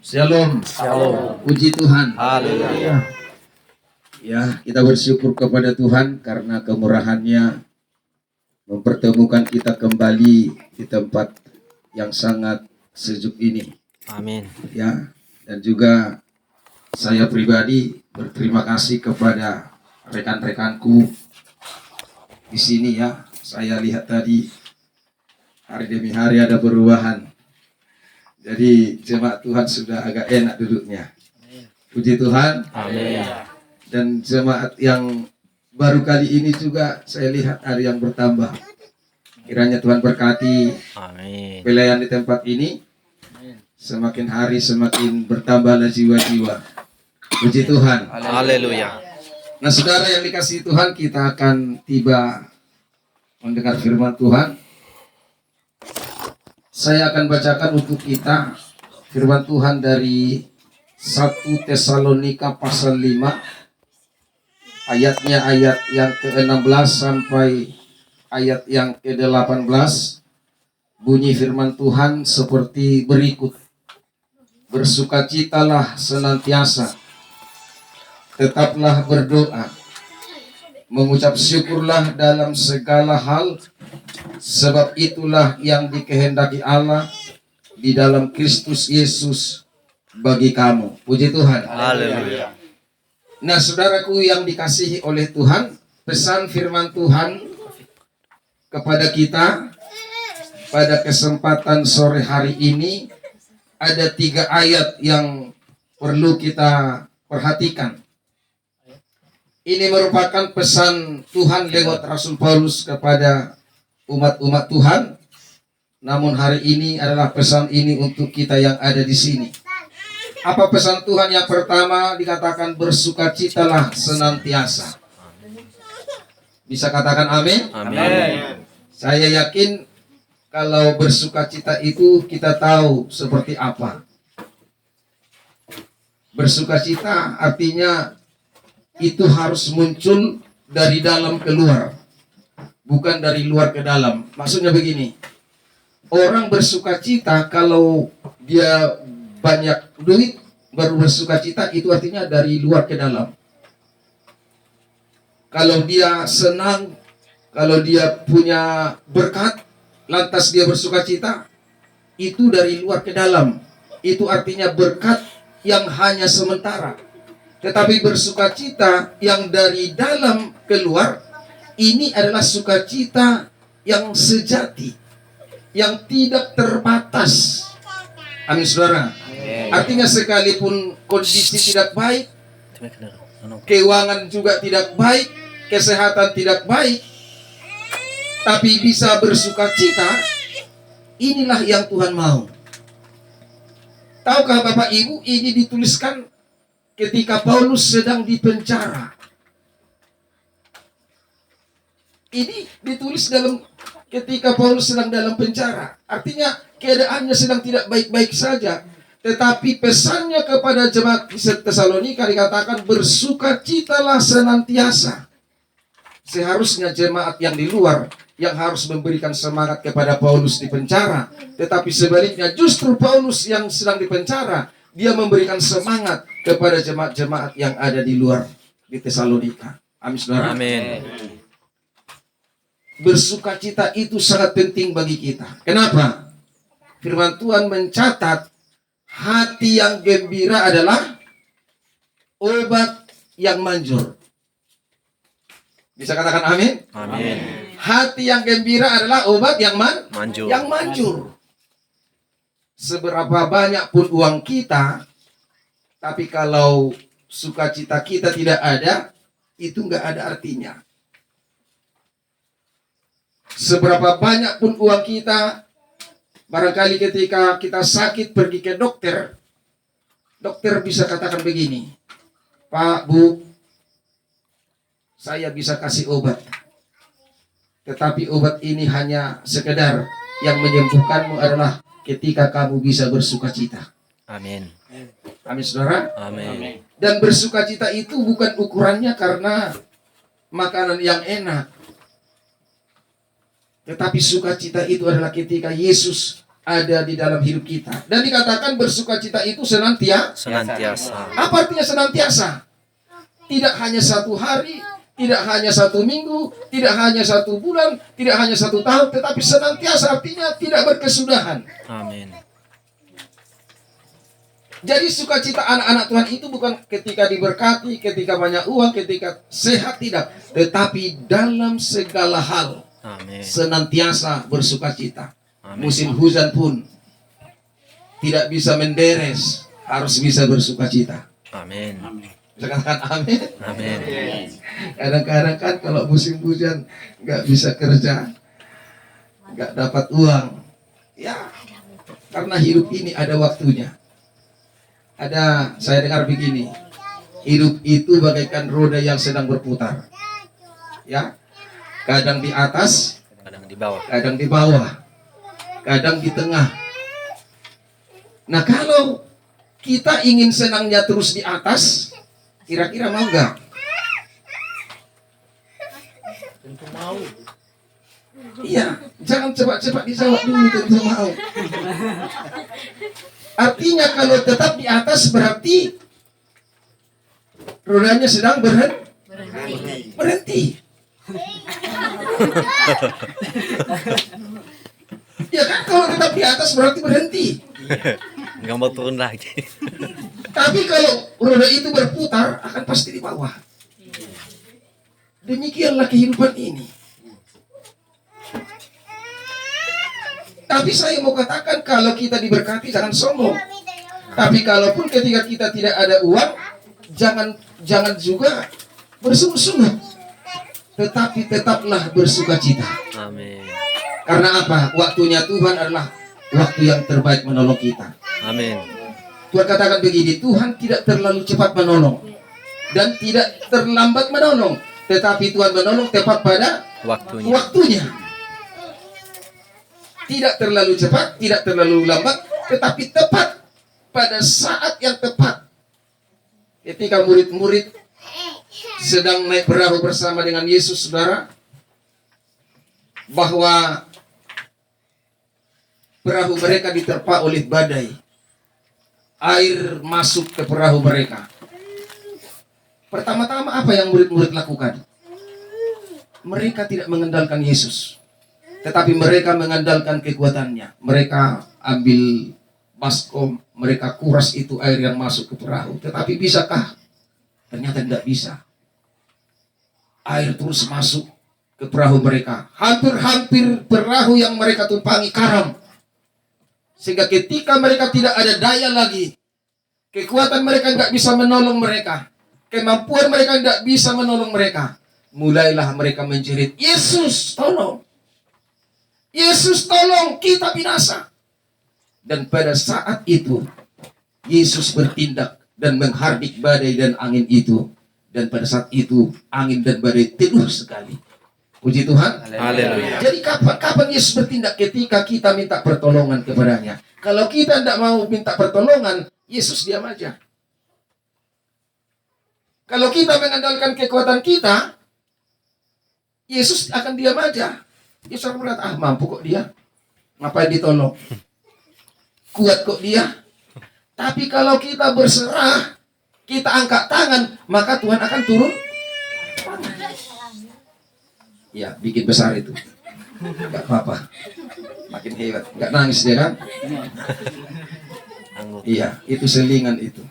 Shalom. Shalom. Puji Tuhan. Haleluya. Ya, kita bersyukur kepada Tuhan karena kemurahan-Nya mempertemukan kita kembali di tempat yang sangat sejuk ini. Amin. Ya, dan juga saya pribadi berterima kasih kepada rekan-rekanku di sini ya. Saya lihat tadi hari demi hari ada perubahan. Jadi jemaat Tuhan sudah agak enak duduknya. Puji Tuhan. Amin. Dan jemaat yang baru kali ini juga saya lihat ada yang bertambah. Kiranya Tuhan berkati Amin. pelayan di tempat ini. Semakin hari semakin bertambahlah jiwa-jiwa. Puji Tuhan. Haleluya. Nah, saudara yang dikasihi Tuhan, kita akan tiba mendengar firman Tuhan. Saya akan bacakan untuk kita firman Tuhan dari 1 Tesalonika pasal 5. Ayatnya ayat yang ke-16 sampai ayat yang ke-18. Bunyi firman Tuhan seperti berikut. Bersukacitalah senantiasa, tetaplah berdoa, mengucap syukurlah dalam segala hal, sebab itulah yang dikehendaki Allah di dalam Kristus Yesus bagi kamu. Puji Tuhan. Haleluya. Nah, saudaraku yang dikasihi oleh Tuhan, pesan firman Tuhan kepada kita pada kesempatan sore hari ini ada 3 ayat yang perlu kita perhatikan. Ini merupakan pesan Tuhan lewat Rasul Paulus kepada umat-umat Tuhan. Namun hari ini adalah pesan ini untuk kita yang ada di sini. Apa pesan Tuhan? Yang pertama dikatakan bersukacitalah senantiasa. Bisa katakan amin? Amin. Saya yakin kalau bersukacita itu kita tahu seperti apa. Bersukacita artinya itu harus muncul dari dalam keluar, bukan dari luar ke dalam. Maksudnya begini, orang bersukacita kalau dia banyak duit baru bersukacita, itu artinya dari luar ke dalam. Kalau dia senang, kalau dia punya berkat, lantas dia bersukacita, itu dari luar ke dalam. Itu artinya berkat yang hanya sementara. Tetapi bersukacita yang dari dalam keluar, ini adalah sukacita yang sejati, yang tidak terbatas. Amin, saudara. Artinya sekalipun kondisi tidak baik, keuangan juga tidak baik, kesehatan tidak baik, tapi bisa bersukacita, inilah yang Tuhan mau. Tahukah Bapak Ibu, ini dituliskan ketika Paulus sedang dipenjara. Ini ditulis ketika Paulus sedang dalam penjara. Artinya keadaannya sedang tidak baik-baik saja. Tetapi pesannya kepada jemaat Tesalonika dikatakan bersukacitalah senantiasa. Seharusnya jemaat yang di luar yang harus memberikan semangat kepada Paulus di penjara. Tetapi sebaliknya justru Paulus yang sedang di penjara, dia memberikan semangat kepada jemaat-jemaat yang ada di luar di Tesalonika. Amin, saudara. Amin. Bersukacita itu sangat penting bagi kita. Kenapa? Firman Tuhan mencatat hati yang gembira adalah obat yang manjur. Bisa katakan amin? Amin. Hati yang gembira adalah obat yang Manjur. yang manjur. Seberapa banyak pun uang kita, tapi kalau sukacita kita tidak ada, itu nggak ada artinya. Seberapa banyak pun uang kita, barangkali ketika kita sakit pergi ke dokter, dokter bisa katakan begini, Pak, Bu, saya bisa kasih obat. Tetapi obat ini hanya sekedar yang menyembuhkanmu adalah ketika kamu bisa bersukacita. Amin. Amin, saudara. Amin. Dan bersukacita itu bukan ukurannya karena makanan yang enak. Tetapi sukacita itu adalah ketika Yesus ada di dalam hidup kita. Dan dikatakan bersukacita itu senantiasa. Senantiasa. Apa artinya senantiasa? Tidak hanya satu hari, tidak hanya satu minggu, tidak hanya satu bulan, tidak hanya satu tahun, tetapi senantiasa artinya tidak berkesudahan. Amin. Jadi sukacita anak-anak Tuhan itu bukan ketika diberkati, ketika banyak uang, ketika sehat, tidak. Tetapi dalam segala hal Amin. senantiasa bersukacita. Amin. Musim hujan pun tidak bisa menderes, harus bisa bersukacita. Amin. Bisa katakan amin. Amin. Kadang-kadang kan kalau musim hujan nggak bisa kerja, nggak dapat uang, ya karena hidup ini ada waktunya. Saya dengar begini, hidup itu bagaikan roda yang sedang berputar, ya, kadang di atas, Kadang di bawah. kadang di bawah, kadang di tengah. Nah, kalau kita ingin senangnya terus di atas, kira-kira mau nggak? Tentu mau. Iya, jangan cepat-cepat dijawab dulu, tentu mau. Artinya kalau tetap di atas berarti rodanya sedang berhenti. Ya kan, kalau tetap di atas berarti berhenti. Nggak mau turun lagi. Tapi kalau roda itu berputar akan pasti di bawah. Demikianlah kehidupan ini. Tapi saya mau katakan, kalau kita diberkati jangan sombong. Tapi kalaupun ketika kita tidak ada uang, jangan juga bersungut-sungut. Tetapi tetaplah bersukacita. Amin. Karena apa? Waktunya Tuhan adalah waktu yang terbaik menolong kita. Amin. Tuhan katakan begini, Tuhan tidak terlalu cepat menolong dan tidak terlambat menolong, tetapi Tuhan menolong tepat pada waktunya. Tidak terlalu cepat, tidak terlalu lambat, tetapi tepat pada saat yang tepat. Ketika murid-murid sedang naik perahu bersama dengan Yesus, saudara, bahwa perahu mereka diterpa oleh badai. Air masuk ke perahu mereka. Pertama-tama apa yang murid-murid lakukan? Mereka tidak mengandalkan Yesus, tetapi mereka mengandalkan kekuatannya. Mereka ambil baskom, mereka kuras itu air yang masuk ke perahu. Tetapi bisakah? Ternyata tidak bisa. Air terus masuk ke perahu mereka. Hampir-hampir perahu yang mereka tumpangi karam. Sehingga ketika mereka tidak ada daya lagi, kekuatan mereka tidak bisa menolong mereka, kemampuan mereka tidak bisa menolong mereka, mulailah mereka menjerit, Yesus tolong, Yesus tolong, kita binasa. Dan pada saat itu Yesus bertindak dan menghardik badai dan angin itu. Dan pada saat itu angin dan badai teduh sekali. Puji Tuhan. Haleluya. Jadi kapan Yesus bertindak? Ketika kita minta pertolongan kepadanya. Kalau kita tidak mau minta pertolongan, Yesus diam aja. Kalau kita mengandalkan kekuatan kita, Yesus akan diam aja. Yesus akan berkata, mampu kok dia, ngapain ditolong? Kuat kok dia. Tapi kalau kita berserah, kita angkat tangan, maka Tuhan akan turun. Ya, bikin besar itu. Enggak apa-apa. Makin hebat. Enggak nangis dia kan? Iya, itu selingan itu.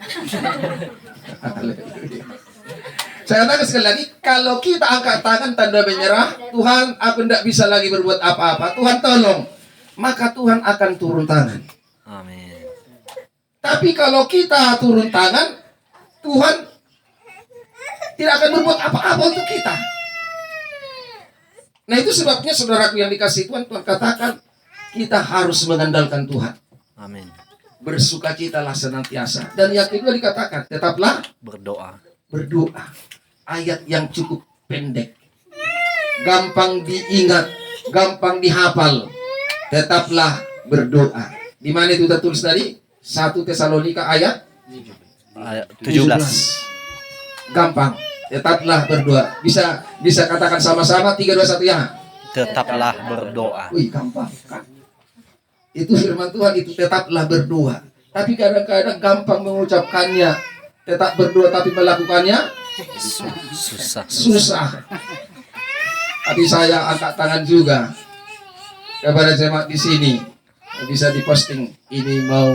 Saya katakan sekali lagi, kalau kita angkat tangan tanda menyerah, Tuhan, aku tidak bisa lagi berbuat apa-apa. Tuhan tolong. Maka Tuhan akan turun tangan. Amin. Tapi kalau kita turun tangan, Tuhan tidak akan berbuat apa-apa untuk kita. Nah, itu sebabnya saudaraku yang dikasihi Tuhan, Tuhan katakan kita harus mengandalkan Tuhan. Amin. Bersukacitalah senantiasa. Dan yang kedua dikatakan, tetaplah Berdoa. berdoa. Ayat yang cukup pendek, gampang diingat, gampang dihafal. Tetaplah berdoa. Di mana itu tertulis tadi? 1 Tesalonika ayat Ayat 17. Gampang. Tetaplah berdoa. Bisa katakan sama-sama 3, 2, 1 ya. Tetaplah berdoa. Wih, gampang kan? Itu firman Tuhan itu tetaplah berdoa. Tapi kadang-kadang gampang mengucapkannya, tetap berdoa tapi melakukannya Susah. susah. Tapi saya angkat tangan juga kepada jemaat di sini. Bisa diposting ini mau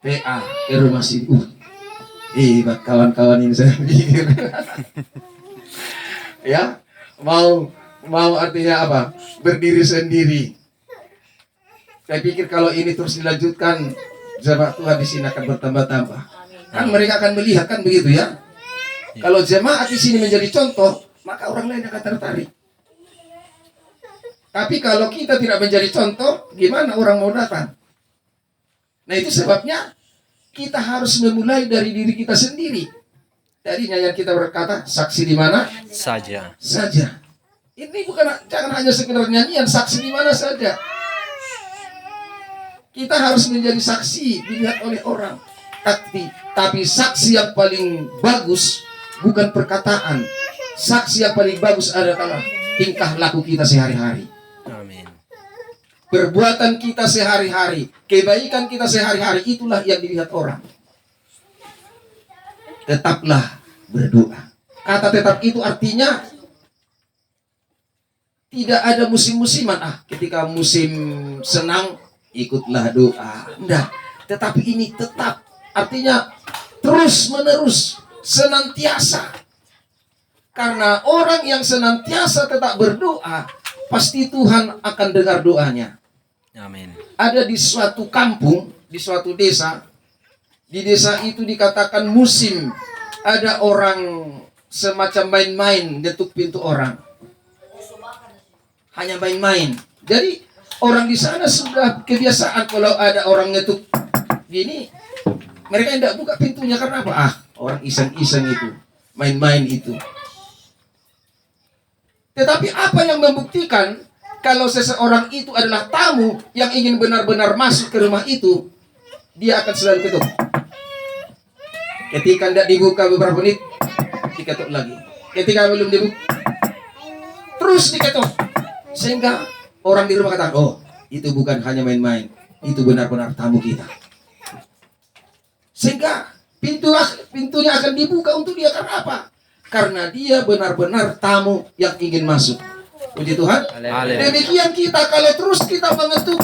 PA ke rumah sini. Buat kawan-kawan ini saya pikir. Ya, mau artinya apa? Berdiri sendiri. Saya pikir kalau ini terus dilanjutkan, jemaat Tuhan di sini akan bertambah-tambah. Kan mereka akan melihat kan begitu ya. Kalau jemaat di sini menjadi contoh, maka orang lain akan tertarik. Tapi kalau kita tidak menjadi contoh, gimana orang mau datang? Nah itu sebabnya kita harus memulai dari diri kita sendiri. Dari nyanyian kita berkata, saksi di mana Saja. saja. Ini jangan hanya sekedar nyanyian, saksi di mana saja. Kita harus menjadi saksi dilihat oleh orang. Tapi saksi yang paling bagus bukan perkataan. Saksi yang paling bagus adalah tingkah laku kita sehari-hari. Amin. Perbuatan kita sehari-hari, kebaikan kita sehari-hari, itulah yang dilihat orang. Tetaplah berdoa. Kata tetap itu artinya tidak ada musim-musiman. Ketika musim senang, ikutlah doa. Enggak. Tetapi ini tetap. Artinya terus-menerus, senantiasa. Karena orang yang senantiasa tetap berdoa, pasti Tuhan akan dengar doanya. Amin. Ada di suatu kampung, di suatu desa. Di desa itu dikatakan musim. Ada orang semacam main-main ketuk pintu orang. Hanya main-main. Jadi orang di sana sudah kebiasaan kalau ada orang ngetuk gini, mereka tidak buka pintunya karena apa? Orang iseng-iseng itu, main-main itu. Tetapi apa yang membuktikan kalau seseorang itu adalah tamu yang ingin benar-benar masuk ke rumah itu, dia akan selalu ketuk. Ketika tidak dibuka beberapa menit, diketuk lagi. Ketika belum dibuka, terus diketuk. Sehingga orang di rumah katakan, oh itu bukan hanya main-main, itu benar-benar tamu kita. Sehingga pintunya akan dibuka untuk dia karena apa? Karena dia benar-benar tamu yang ingin masuk. Puji Tuhan. Haleluya. Demikian kita kalau terus kita mengetuk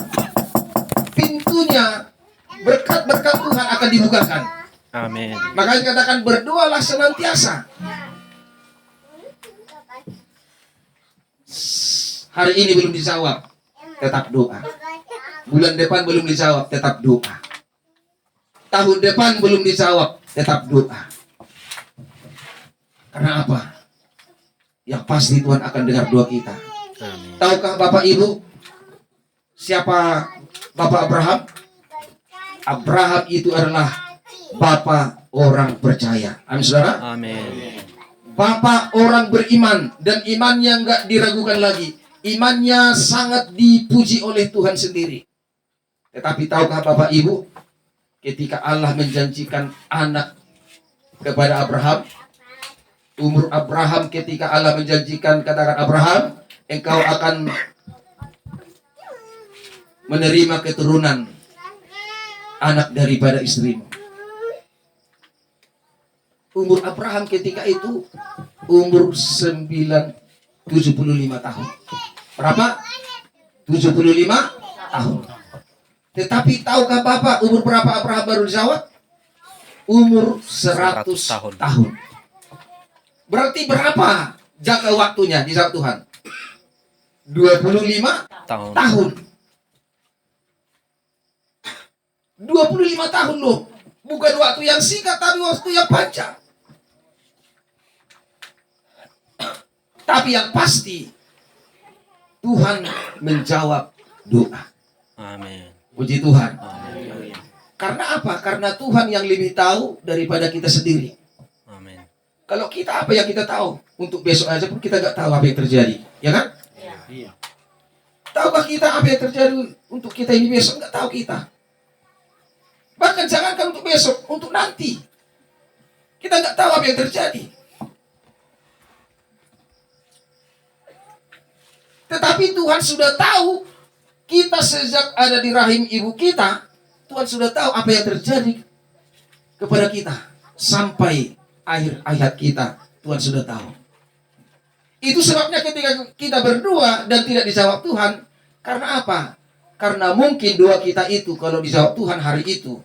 pintunya, berkat-berkat Tuhan akan dibukakan. Amin. Makanya katakan berdoalah senantiasa. Hari ini belum dijawab, tetap doa. Bulan depan belum dijawab, tetap doa. Tahun depan belum dijawab, tetap doa. Karena apa? Yang pasti Tuhan akan dengar doa kita. Amin. Tahukah Bapak Ibu siapa Bapak Abraham? Abraham itu adalah Bapak orang percaya. Amin saudara. Amin. Bapak orang beriman dan imannya enggak diragukan lagi. Imannya sangat dipuji oleh Tuhan sendiri. Tetapi tahukah Bapak Ibu, ketika Allah menjanjikan anak kepada Abraham, umur Abraham ketika Allah menjanjikan, katakan Abraham, engkau akan menerima keturunan anak daripada istrimu. Umur Abraham ketika itu umur 75 tahun. Berapa? 75 tahun. Tetapi tahukah Bapak umur berapa Abraham baru dijawab? Umur 100 tahun. Berarti berapa jangka waktunya dijawab Tuhan? 25 tahun. 25 tahun loh. Bukan waktu yang singkat, tapi waktu yang panjang. Tapi yang pasti Tuhan menjawab doa. Amin. Puji Tuhan. Amin. Karena apa? Karena Tuhan yang lebih tahu daripada kita sendiri. Amin. Kalau kita apa yang kita tahu? Untuk besok aja pun kita nggak tahu apa yang terjadi. Ya kan? Iya. Tahukah kita apa yang terjadi untuk kita ini besok? Nggak tahu kita. Bahkan jangankan untuk besok, untuk nanti. Kita nggak tahu apa yang terjadi. Tetapi Tuhan sudah tahu Kita sejak ada di rahim ibu kita, Tuhan sudah tahu apa yang terjadi kepada kita. Sampai akhir hayat kita, Tuhan sudah tahu. Itu sebabnya ketika kita berdoa dan tidak dijawab Tuhan, karena apa? Karena mungkin doa kita itu kalau dijawab Tuhan hari itu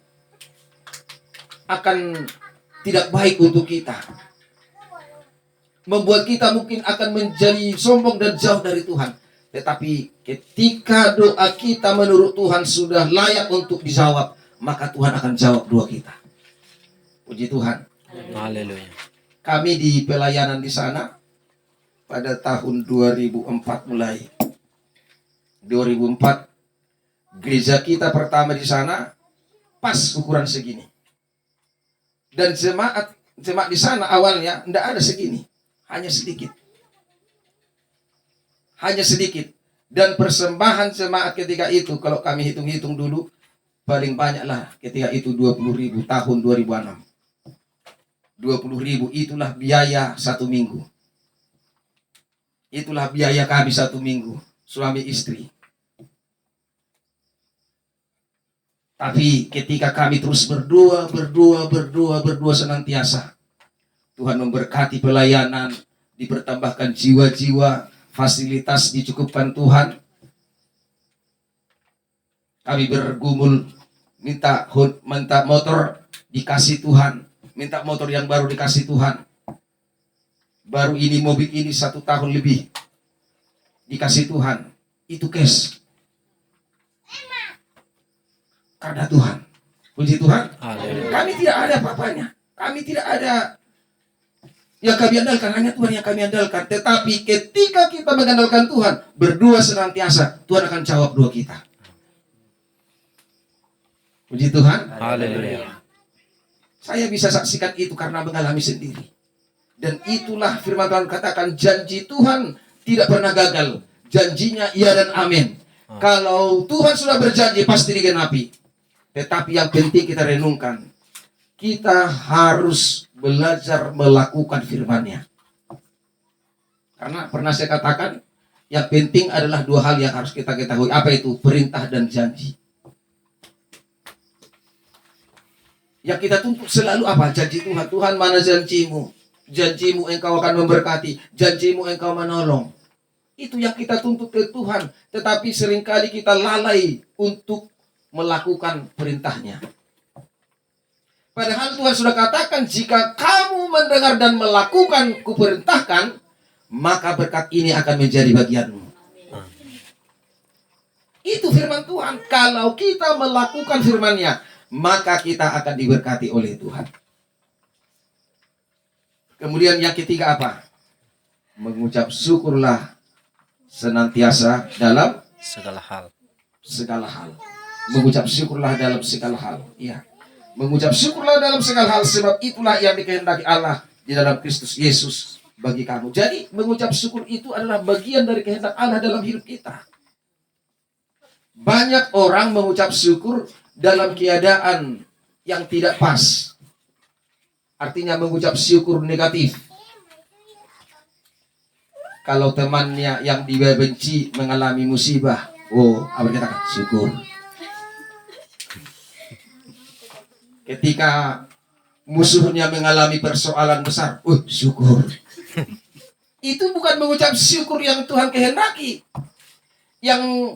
akan tidak baik untuk kita. Membuat kita mungkin akan menjadi sombong dan jauh dari Tuhan. Tetapi ketika doa kita menurut Tuhan sudah layak untuk dijawab, maka Tuhan akan jawab doa kita. Puji Tuhan. Haleluya. Kami di pelayanan di sana pada tahun 2004 mulai. 2004 gereja kita pertama di sana pas ukuran segini. Dan jemaat di sana awalnya tidak ada segini. Hanya sedikit. Hanya sedikit. Dan persembahan jemaat ketika itu, kalau kami hitung-hitung dulu, paling banyak lah ketika itu 20.000 tahun 2006. 20.000 itulah biaya 1 minggu. Itulah biaya kami 1 minggu, suami istri. Tapi ketika kami terus berdoa senantiasa, Tuhan memberkati pelayanan, dipertambahkan jiwa-jiwa, fasilitas dicukupkan Tuhan. Kami bergumul minta motor, dikasih Tuhan. Minta motor yang baru, dikasih Tuhan. Baru ini mobil ini 1 tahun lebih, dikasih Tuhan. Itu cash. Karena Tuhan. Puji Tuhan. Haleluya. Kami tidak ada apa-apanya. Kami tidak ada yang kami andalkan, hanya Tuhan yang kami andalkan. Tetapi ketika kita mengandalkan Tuhan, berdoa senantiasa, Tuhan akan jawab doa kita. Puji Tuhan. Haleluya. Saya bisa saksikan itu karena mengalami sendiri. Dan itulah firman Tuhan katakan, janji Tuhan tidak pernah gagal. Janjinya iya dan amin. Kalau Tuhan sudah berjanji, pasti digenapi. Tetapi yang penting kita renungkan, kita harus belajar melakukan firman-Nya. Karena pernah saya katakan, yang penting adalah 2 hal yang harus kita ketahui. Apa itu? Perintah dan janji. Yang kita tuntut selalu apa? Janji Tuhan. Tuhan, mana janjimu? Janjimu engkau akan memberkati. Janjimu engkau menolong. Itu yang kita tuntut ke Tuhan. Tetapi seringkali kita lalai untuk melakukan perintahnya. Padahal Tuhan sudah katakan, jika kamu mendengar dan melakukan kuperintahkan, maka berkat ini akan menjadi bagianmu. Itu firman Tuhan. Kalau kita melakukan firman-Nya, maka kita akan diberkati oleh Tuhan. Kemudian yang ketiga apa? Mengucap syukurlah senantiasa dalam Segala hal. segala hal. Mengucap syukurlah dalam segala hal. Ya. Mengucap syukurlah dalam segala hal, sebab itulah yang dikehendaki Allah di dalam Kristus Yesus bagi kamu. Jadi mengucap syukur itu adalah bagian dari kehendak Allah dalam hidup kita. Banyak orang mengucap syukur dalam keadaan yang tidak pas. Artinya mengucap syukur negatif. Kalau temannya yang dia benci mengalami musibah, apa katakan? Syukur. Ketika musuhnya mengalami persoalan besar, syukur. Itu bukan mengucap syukur yang Tuhan kehendaki. Yang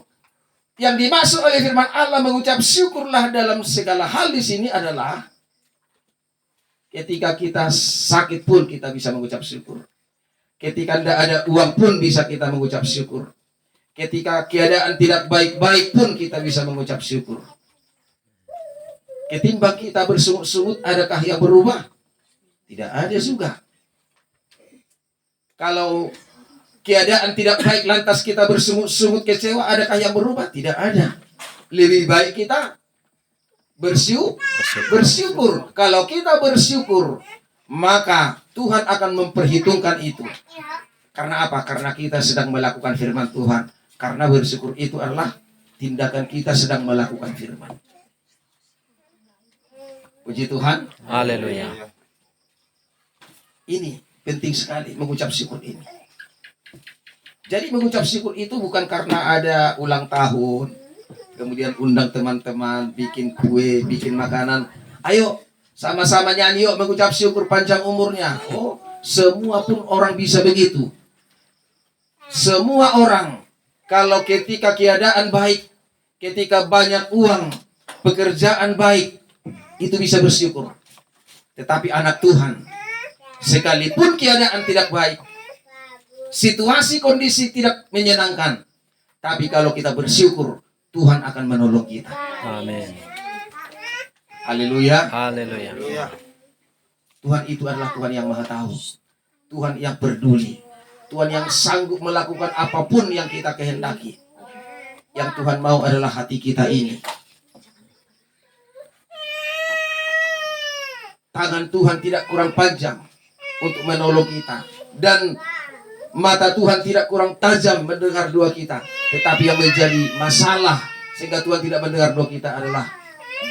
dimaksud oleh firman Allah mengucap syukurlah dalam segala hal di sini adalah ketika kita sakit pun kita bisa mengucap syukur. Ketika tidak ada uang pun bisa kita mengucap syukur. Ketika keadaan tidak baik-baik pun kita bisa mengucap syukur. Ketimbang kita bersungut-sungut, adakah yang berubah? Tidak ada juga. Kalau keadaan tidak baik lantas kita bersungut-sungut kecewa, adakah yang berubah? Tidak ada. Lebih baik kita bersyukur. Kalau kita bersyukur, maka Tuhan akan memperhitungkan itu. Karena apa? Karena kita sedang melakukan firman Tuhan. Karena bersyukur itu adalah tindakan kita sedang melakukan firman. Puji Tuhan. Haleluya. Ini penting sekali mengucap syukur ini. Jadi mengucap syukur itu bukan karena ada ulang tahun, kemudian undang teman-teman, bikin kue, bikin makanan. Ayo sama-sama nyanyi yuk mengucap syukur panjang umurnya. Oh, semua pun orang bisa begitu. Semua orang kalau ketika keadaan baik, ketika banyak uang, pekerjaan baik, itu bisa bersyukur. Tetapi anak Tuhan, sekalipun keadaan tidak baik, situasi kondisi tidak menyenangkan, tapi kalau kita bersyukur, Tuhan akan menolong kita. Amin. Haleluya. Haleluya. Tuhan itu adalah Tuhan yang maha tahu, Tuhan yang peduli, Tuhan yang sanggup melakukan apapun yang kita kehendaki. Yang Tuhan mau adalah hati kita ini. Tangan Tuhan tidak kurang panjang untuk menolong kita, dan mata Tuhan tidak kurang tajam mendengar doa kita. Tetapi yang menjadi masalah sehingga Tuhan tidak mendengar doa kita adalah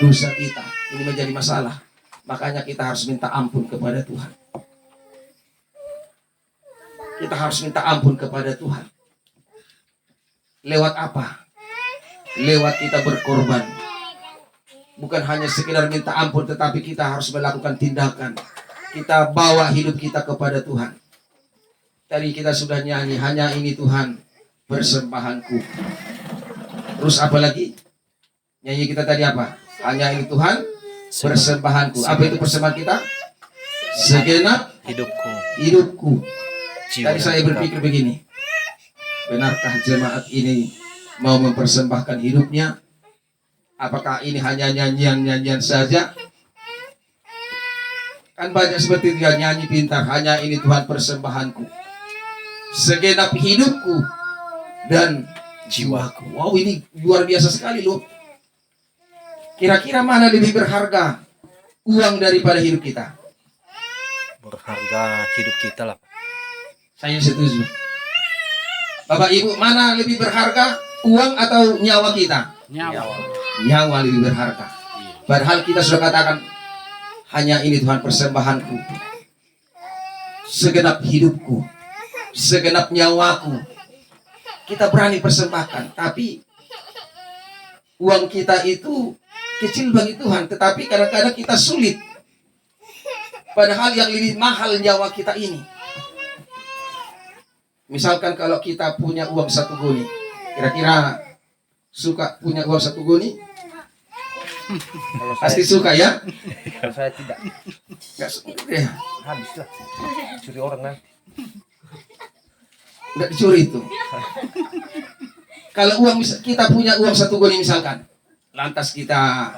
dosa kita. Ini menjadi masalah. Makanya kita harus minta ampun kepada Tuhan. Kita harus minta ampun kepada Tuhan. Lewat apa? Lewat kita berkorban. Bukan hanya sekedar minta ampun, tetapi kita harus melakukan tindakan. Kita bawa hidup kita kepada Tuhan. Tadi kita sudah nyanyi, hanya ini Tuhan persembahanku. Terus apa lagi? Nyanyi kita tadi apa? Hanya ini Tuhan persembahanku. Apa itu persembahan kita? Segenap hidupku. Tadi saya berpikir begini, benarkah jemaat ini mau mempersembahkan hidupnya? Apakah ini hanya nyanyian-nyanyian saja? Kan banyak seperti dia nyanyi pintar, hanya ini Tuhan persembahanku, segenap hidupku dan jiwaku. Wow, ini luar biasa sekali loh. Kira-kira mana lebih berharga, uang daripada hidup kita? Berharga hidup kita lah. Saya setuju. Bapak Ibu, mana lebih berharga, uang atau nyawa kita? Nyawa lebih berharga. Padahal kita sudah katakan, hanya ini Tuhan persembahanku, segenap hidupku, segenap nyawaku. Kita berani persembahkan, tapi uang kita itu kecil bagi Tuhan, tetapi kadang-kadang kita sulit. Padahal yang lebih mahal nyawa kita ini. Misalkan kalau kita punya uang 1 goni, kira-kira suka punya uang 1 goni? Pasti suka ya? Kalau saya tidak. Nggak suka ya? Habislah. Curi orang nanti. Nggak dicuri itu. Kalau uang kita punya uang 1 goni misalkan, lantas kita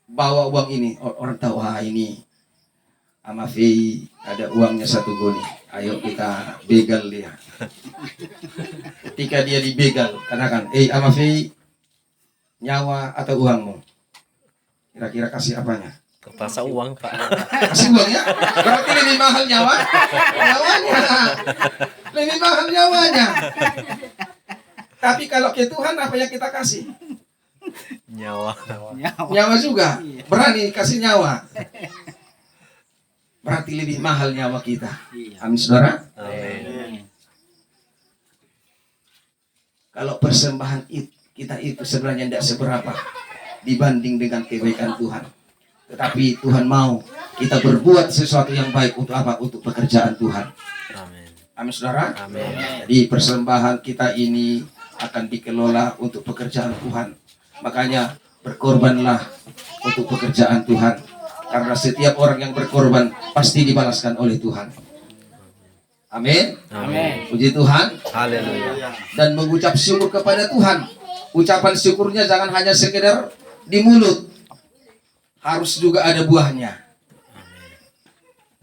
bawa uang ini, orang tahu, wah ini Ama Fei ada uangnya 1 goni, ayo kita begal dia. Ketika dia dibegal, katakan, Ama Fei, nyawa atau uangmu? Kira-kira kasih apanya? Terpaksa uang, Pak. Kasih uang ya? Berarti lebih mahal nyawanya. Lebih mahal nyawanya. Tapi kalau ke Tuhan apa yang kita kasih? Nyawa. Nyawa juga. Berani kasih nyawa. Berarti lebih mahal nyawa kita. Amin, saudara. Amin. Kalau persembahan kita itu sebenarnya tidak seberapa dibanding dengan kebaikan Tuhan. Tetapi Tuhan mau kita berbuat sesuatu yang baik untuk apa? Untuk pekerjaan Tuhan. Amin. Amin, saudara. Amin. Jadi persembahan kita ini akan dikelola untuk pekerjaan Tuhan. Makanya berkorbanlah untuk pekerjaan Tuhan. Karena setiap orang yang berkorban pasti dibalaskan oleh Tuhan. Amin. Amin. Puji Tuhan. Haleluya. Dan mengucap syukur kepada Tuhan. Ucapan syukurnya jangan hanya sekedar di mulut. Harus juga ada buahnya.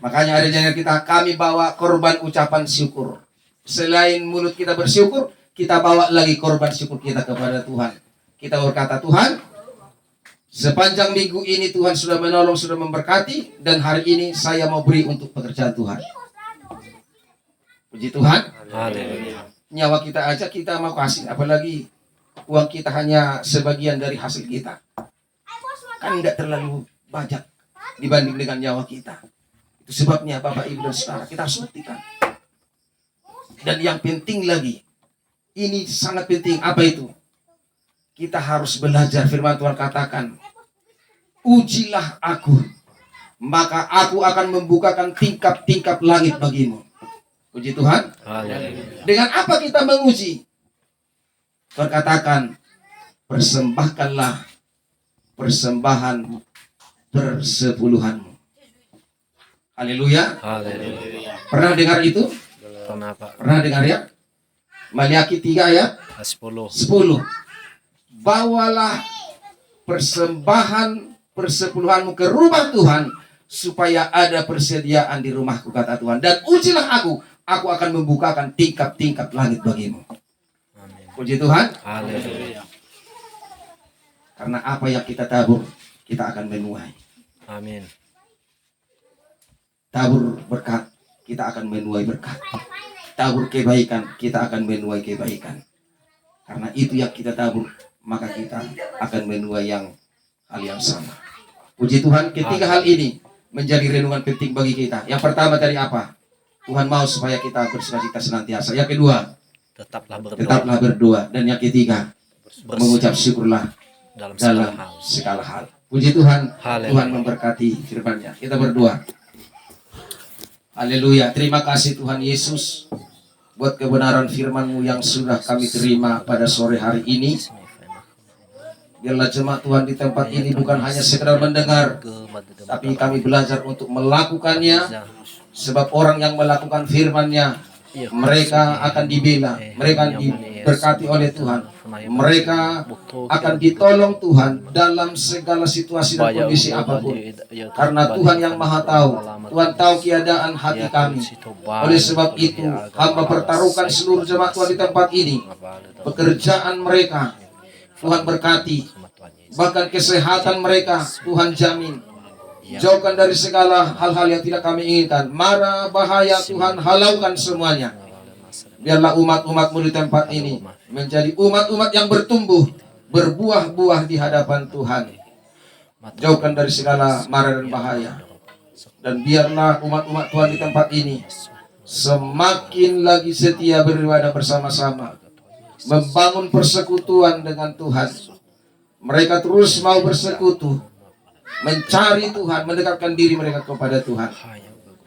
Makanya ada jangan kita, kami bawa korban ucapan syukur. Selain mulut kita bersyukur, kita bawa lagi korban syukur kita kepada Tuhan. Kita berkata, Tuhan, sepanjang minggu ini Tuhan sudah menolong, sudah memberkati, dan hari ini saya mau beri untuk pekerjaan Tuhan. Puji Tuhan. Haleluya. Nyawa kita aja kita mau kasih, apalagi uang kita hanya sebagian dari hasil kita. Kan tidak terlalu banyak dibanding dengan nyawa kita. Itu sebabnya Bapak Ibu dan Saudara, kita harus buktikan. Dan yang penting lagi, ini sangat penting, apa itu? Kita harus belajar. Firman Tuhan katakan, ujilah aku, maka aku akan membukakan tingkap-tingkap langit bagimu. Puji Tuhan. Haleluya. Dengan apa kita menguji? Tuhan katakan, persembahkanlah persembahan persepuluhanmu. Haleluya. Haleluya. Pernah dengar itu? Kenapa? Pernah dengar ya? Maliaki 3 ayat 10. 10. Bawalah persembahan persepuluhanmu ke rumah Tuhan, supaya ada persediaan di rumahku, kata Tuhan. Dan ujilah aku akan membukakan tingkap-tingkap langit bagimu. Amin. Puji Tuhan. Haleluya. Karena apa yang kita tabur, kita akan menuai. Amin. Tabur berkat, kita akan menuai berkat. Tabur kebaikan, kita akan menuai kebaikan. Karena itu yang kita tabur, maka kita akan menuai hal yang sama. Puji Tuhan, ketiga hal ini menjadi renungan penting bagi kita. Yang pertama dari apa? Tuhan mau supaya kita bersukacita senantiasa. Yang kedua, tetaplah berdoa. Dan yang ketiga, mengucap syukurlah dalam dalam segala hal. segala hal. Puji Tuhan, Haleluya. Tuhan memberkati firman-Nya. Kita berdoa. Haleluya. Terima kasih Tuhan Yesus buat kebenaran firman-Mu yang sudah kami terima pada sore hari ini. Biarlah jemaat Tuhan di tempat ini bukan hanya sekedar mendengar, tapi kami belajar untuk melakukannya. Sebab orang yang melakukan firman-Nya, mereka akan dibela, mereka akan diberkati oleh Tuhan, mereka akan ditolong Tuhan dalam segala situasi dan kondisi apapun. Karena Tuhan yang Maha Tahu, Tuhan tahu keadaan hati kami. Oleh sebab itu, hamba pertaruhkan seluruh jemaat Tuhan di tempat ini, pekerjaan mereka Tuhan berkati, bahkan kesehatan mereka Tuhan jamin. Jauhkan dari segala hal-hal yang tidak kami inginkan. Mara, bahaya, Tuhan halaukan semuanya. Biarlah umat-umat-Mu di tempat ini menjadi umat-umat yang bertumbuh, berbuah-buah di hadapan Tuhan. Jauhkan dari segala mara dan bahaya. Dan biarlah umat-umat Tuhan di tempat ini semakin lagi setia beribadah bersama-sama, membangun persekutuan dengan Tuhan. Mereka terus mau bersekutu, mencari Tuhan, mendekatkan diri mereka kepada Tuhan.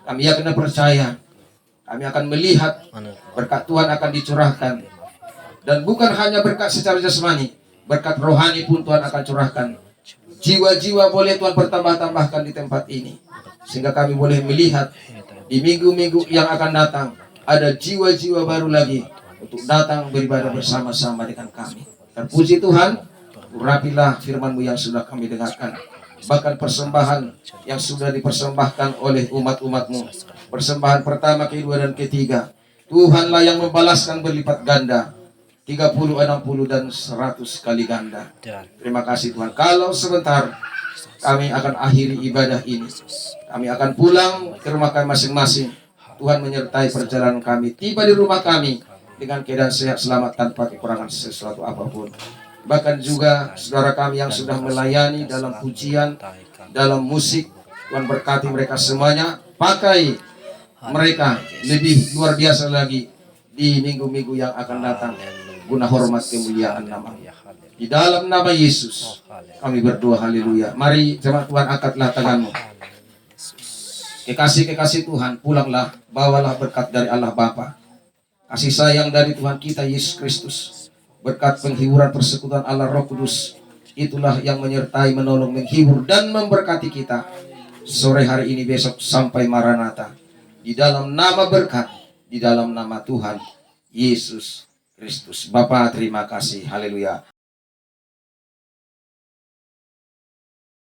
Kami akan percaya, kami akan melihat berkat Tuhan akan dicurahkan. Dan bukan hanya berkat secara jasmani, berkat rohani pun Tuhan akan curahkan. Jiwa-jiwa boleh Tuhan bertambah-tambahkan di tempat ini, sehingga kami boleh melihat di minggu-minggu yang akan datang ada jiwa-jiwa baru lagi untuk datang beribadah bersama-sama dengan kami. Dan puji Tuhan, urapilah firman-Mu yang sudah kami dengarkan. Bahkan persembahan yang sudah dipersembahkan oleh umat-umat-Mu, persembahan pertama, kedua, dan ketiga, Tuhanlah yang membalaskan berlipat ganda, 30, 60, dan 100 kali ganda. Terima kasih Tuhan. Kalau sebentar kami akan akhiri ibadah ini, kami akan pulang ke rumah kami masing-masing. Tuhan menyertai perjalanan kami, tiba di rumah kami dengan keadaan sehat selamat tanpa kekurangan sesuatu apapun. Bahkan juga saudara kami yang sudah melayani dalam pujian, dalam musik, Tuhan berkati mereka semuanya. Pakai mereka lebih luar biasa lagi di minggu-minggu yang akan datang, guna hormat kemuliaan nama. Di dalam nama Yesus kami berdoa, haleluya. Mari jemaat Tuhan, angkatlah tanganmu. Kekasih-kekasih Tuhan, pulanglah, bawalah berkat dari Allah Bapa, kasih sayang dari Tuhan kita Yesus Kristus, berkat penghiburan persekutuan Allah Roh Kudus. Itulah yang menyertai, menolong, menghibur, dan memberkati kita sore hari ini, besok, sampai Maranatha. Di dalam nama berkat, di dalam nama Tuhan Yesus Kristus. Bapa, terima kasih, haleluya.